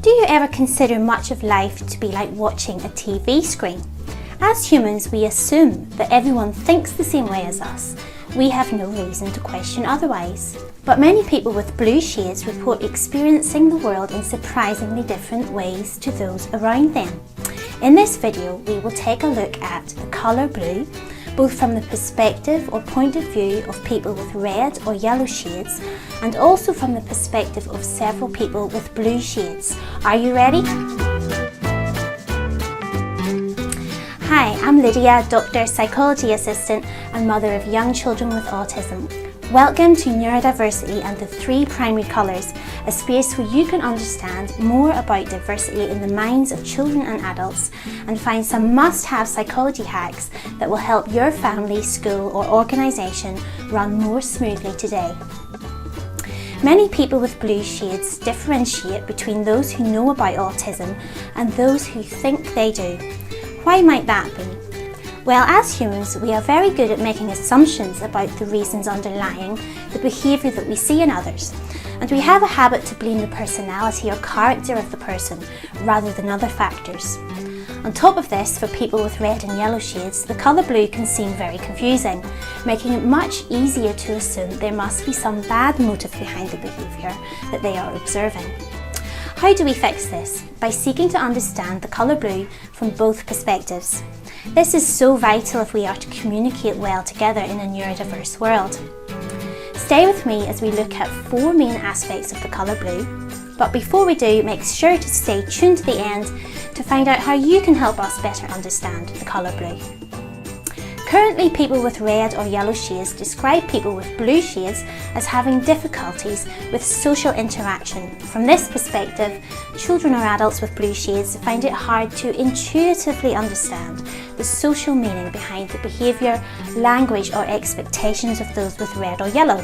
Do you ever consider much of life to be like watching a TV screen? As humans, we assume that everyone thinks the same way as us. We have no reason to question otherwise. But many people with blue shades report experiencing the world in surprisingly different ways to those around them. In this video, we will take a look at the colour blue, both from the perspective or point of view of people with red or yellow shades, and also from the perspective of several people with blue shades. Are you ready? Hi, I'm Lydia, doctor, psychology assistant and mother of young children with autism. Welcome to Neurodiversity and the Three Primary Colours, a space where you can understand more about diversity in the minds of children and adults and find some must-have psychology hacks that will help your family, school or organisation run more smoothly today. Many people with blue shades differentiate between those who know about autism and those who think they do. Why might that be? Well, as humans, we are very good at making assumptions about the reasons underlying the behaviour that we see in others, and we have a habit to blame the personality or character of the person rather than other factors. On top of this, for people with red and yellow shades, the colour blue can seem very confusing, making it much easier to assume there must be some bad motive behind the behaviour that they are observing. How do we fix this? By seeking to understand the colour blue from both perspectives. This is so vital if we are to communicate well together in a neurodiverse world. Stay with me as we look at four main aspects of the colour blue, but before we do, make sure to stay tuned to the end to find out how you can help us better understand the colour blue. Currently, people with red or yellow shades describe people with blue shades as having difficulties with social interaction. From this perspective, children or adults with blue shades find it hard to intuitively understand the social meaning behind the behaviour, language or expectations of those with red or yellow.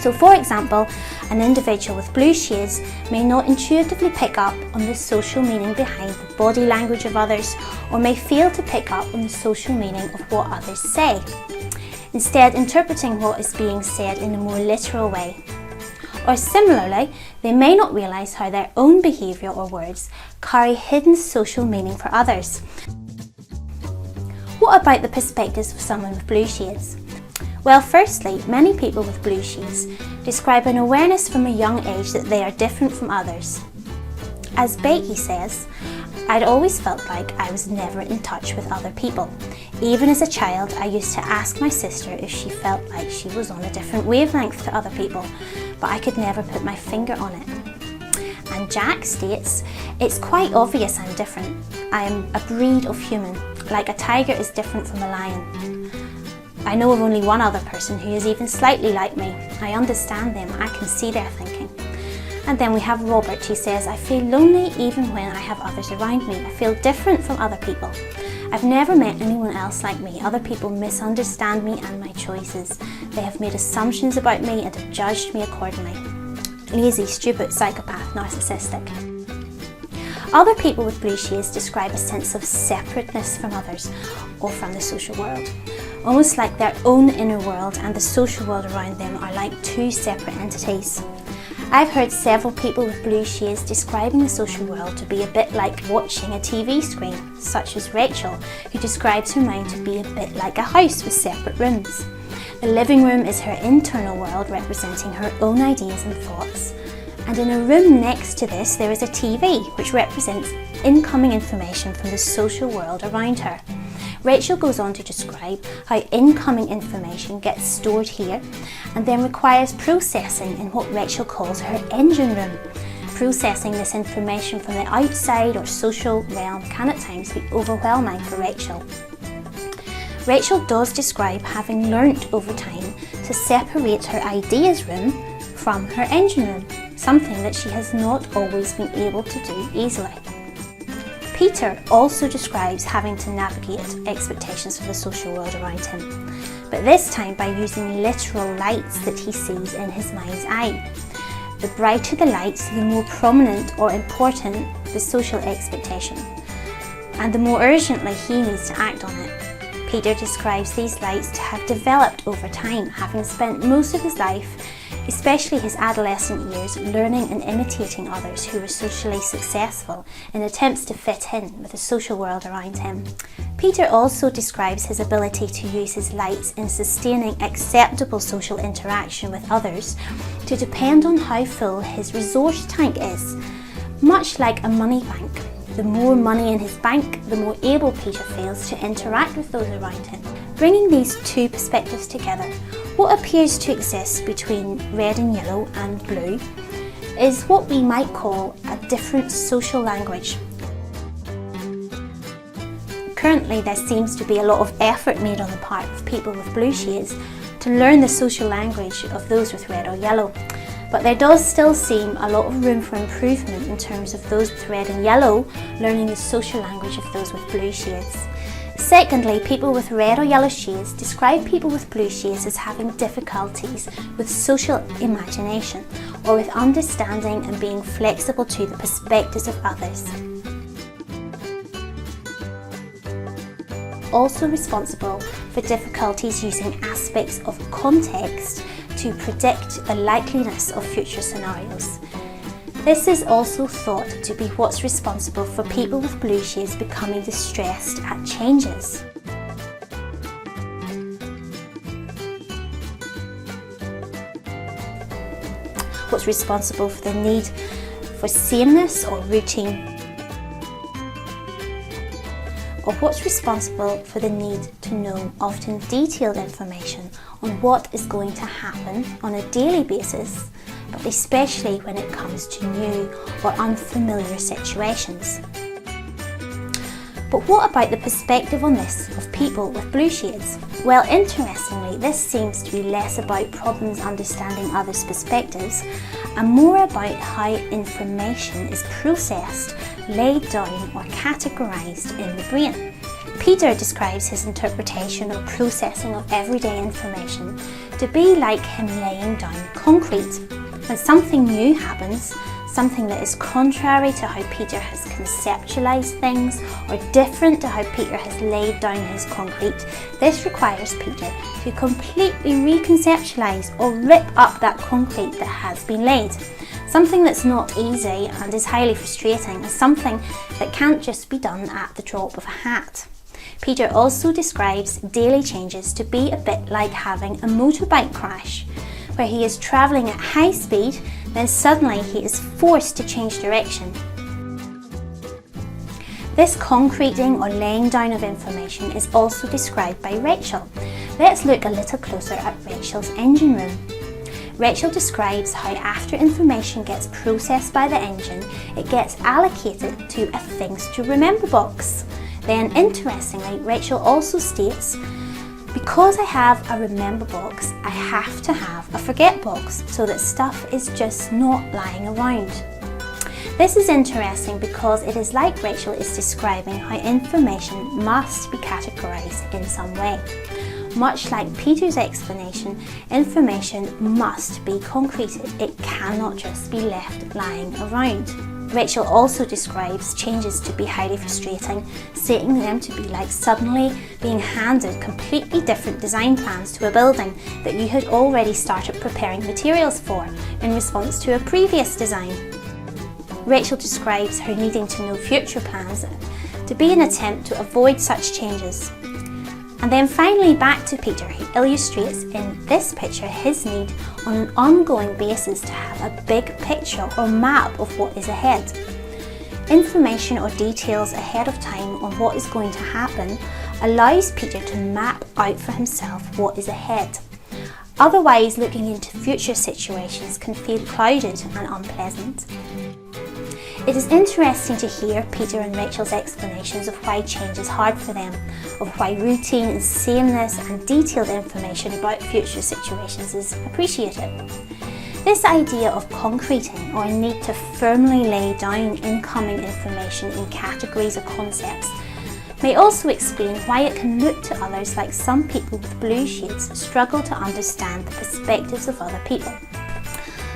So for example, an individual with blue shades may not intuitively pick up on the social meaning behind the body language of others, or may fail to pick up on the social meaning of what others say, instead interpreting what is being said in a more literal way. Or similarly, they may not realise how their own behaviour or words carry hidden social meaning for others. What about the perspectives of someone with blue shades? Well, firstly, many people with blue shades describe an awareness from a young age that they are different from others. As Becky says, I'd always felt like I was never in touch with other people. Even as a child, I used to ask my sister if she felt like she was on a different wavelength to other people, but I could never put my finger on it. And Jack states, it's quite obvious I'm different. I am a breed of human, like a tiger is different from a lion. I know of only one other person who is even slightly like me. I understand them, I can see their thinking. And then we have Robert, who says, I feel lonely even when I have others around me. I feel different from other people. I've never met anyone else like me. Other people misunderstand me and my choices. They have made assumptions about me and have judged me accordingly. Lazy, stupid, psychopath, narcissistic. Other people with blue shades describe a sense of separateness from others or from the social world, almost like their own inner world and the social world around them are like two separate entities. I've heard several people with blue shades describing the social world to be a bit like watching a TV screen, such as Rachel, who describes her mind to be a bit like a house with separate rooms. The living room is her internal world, representing her own ideas and thoughts. And in a room next to this, there is a TV, which represents incoming information from the social world around her. Rachel goes on to describe how incoming information gets stored here and then requires processing in what Rachel calls her engine room. Processing this information from the outside or social realm can at times be overwhelming for Rachel. Rachel does describe having learnt over time to separate her ideas room from her engine room, something that she has not always been able to do easily. Peter also describes having to navigate expectations for the social world around him, but this time by using literal lights that he sees in his mind's eye. The brighter the lights, the more prominent or important the social expectation, and the more urgently he needs to act on it. Peter describes these lights to have developed over time, having spent most of his life especially his adolescent years, learning and imitating others who were socially successful in attempts to fit in with the social world around him. Peter also describes his ability to use his lights in sustaining acceptable social interaction with others to depend on how full his resource tank is, much like a money bank. The more money in his bank, the more able Peter feels to interact with those around him. Bringing these two perspectives together, what appears to exist between red and yellow and blue is what we might call a different social language. Currently, there seems to be a lot of effort made on the part of people with blue shades to learn the social language of those with red or yellow. But there does still seem a lot of room for improvement in terms of those with red and yellow learning the social language of those with blue shades. Secondly, people with red or yellow shades describe people with blue shades as having difficulties with social imagination or with understanding and being flexible to the perspectives of others. Also responsible for difficulties using aspects of context to predict the likeliness of future scenarios. This is also thought to be what's responsible for people with blue shades becoming distressed at changes. What's responsible for the need for sameness or routine, or what's responsible for the need to know often detailed information on what is going to happen on a daily basis, but especially when it comes to new or unfamiliar situations. But what about the perspective on this of people with blue shades? Well, interestingly, this seems to be less about problems understanding others' perspectives and more about how information is processed, laid down or categorised in the brain. Peter describes his interpretation or processing of everyday information to be like him laying down concrete. When something new happens, something that is contrary to how Peter has conceptualised things or different to how Peter has laid down his concrete, this requires Peter to completely reconceptualise or rip up that concrete that has been laid. Something that's not easy and is highly frustrating, and something that can't just be done at the drop of a hat. Peter also describes daily changes to be a bit like having a motorbike crash, where he is travelling at high speed, then suddenly he is forced to change direction. This concreting or laying down of information is also described by Rachel. Let's look a little closer at Rachel's engine room. Rachel describes how after information gets processed by the engine, it gets allocated to a things to remember box. Then interestingly, Rachel also states, because I have a remember box, I have to have a forget box so that stuff is just not lying around. This is interesting because it is like Rachel is describing how information must be categorised in some way. Much like Peter's explanation, information must be concreted. It cannot just be left lying around. Rachel also describes changes to be highly frustrating, stating them to be like suddenly being handed completely different design plans to a building that you had already started preparing materials for in response to a previous design. Rachel describes her needing to know future plans to be an attempt to avoid such changes. And then finally back to Peter, who illustrates in this picture his need on an ongoing basis to have a big picture or map of what is ahead. Information or details ahead of time on what is going to happen allows Peter to map out for himself what is ahead. Otherwise, looking into future situations can feel clouded and unpleasant. It is interesting to hear Peter and Rachel's explanations of why change is hard for them, of why routine and sameness and detailed information about future situations is appreciated. This idea of concreting or a need to firmly lay down incoming information in categories or concepts may also explain why it can look to others like some people with blue shades struggle to understand the perspectives of other people.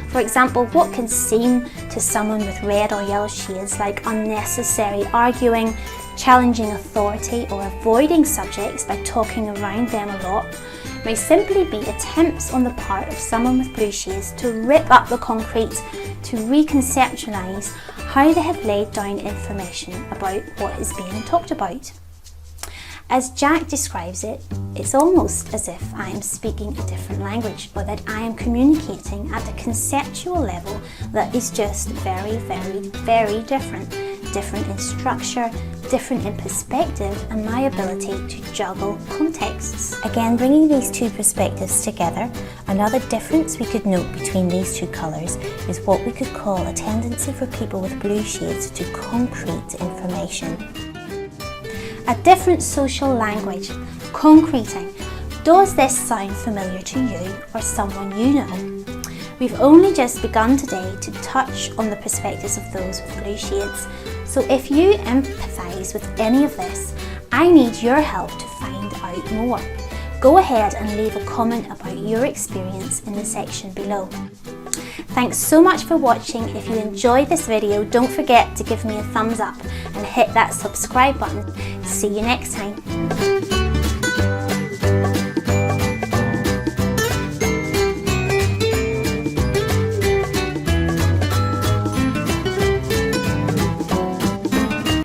For example, what can seem to someone with red or yellow shades like unnecessary arguing, challenging authority or avoiding subjects by talking around them a lot, may simply be attempts on the part of someone with blue shades to rip up the concrete, to reconceptualise how they have laid down information about what is being talked about. As Jack describes it, it's almost as if I am speaking a different language, or that I am communicating at a conceptual level that is just very, very, very different. Different in structure, different in perspective, and my ability to juggle contexts. Again, bringing these two perspectives together, another difference we could note between these two colours is what we could call a tendency for people with blue shades to concrete information. A different social language, concreting. Does this sound familiar to you or someone you know? We've only just begun today to touch on the perspectives of those with blue shades, so if you empathise with any of this, I need your help to find out more. Go ahead and leave a comment about your experience in the section below. Thanks so much for watching. If you enjoyed this video, don't forget to give me a thumbs up and hit that subscribe button. See you next time.